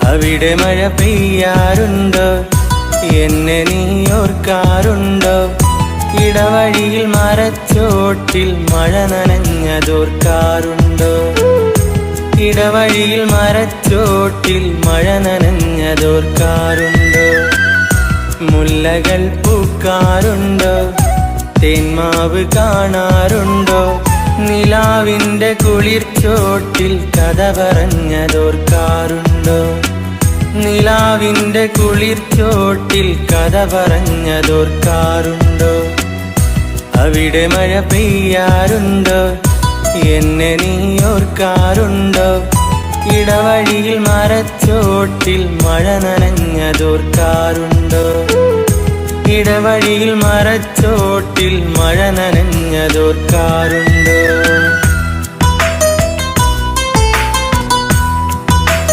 അവിടെ മഴ പെയ്യാറുണ്ടോ? എന്നെ നീ ഓർക്കാറുണ്ടോ? ഇടവഴിയിൽ മരച്ചോട്ടിൽ മഴ നനഞ്ഞതോർക്കാറുണ്ടോ? ഇടവഴിയിൽ മരച്ചോട്ടിൽ മഴ നനഞ്ഞതോർക്കാറുണ്ടോ? മുല്ലകൾ പൂക്കാറുണ്ടോ? തേന്മാവ് കാണാറുണ്ടോ? നിലാവിൻ്റെ കുളിർച്ചോട്ടിൽ കഥ പറഞ്ഞതോർക്കാറുണ്ടോ? നിലാവിൻ്റെ കുളിർച്ചോട്ടിൽ കഥ പറഞ്ഞതോർക്കാറുണ്ടോ? അവിടെ മഴ പെയ്യാറുണ്ടോ? എന്നെ നീ ഓർക്കാറുണ്ടോ? ഇടവഴിയിൽ മരച്ചോട്ടിൽ മഴ നനഞ്ഞതോർക്കാറുണ്ടോ? ഇടവഴിയിൽ മരച്ചോട്ടിൽ മഴ നനഞ്ഞതോർക്കാറുണ്ടോ?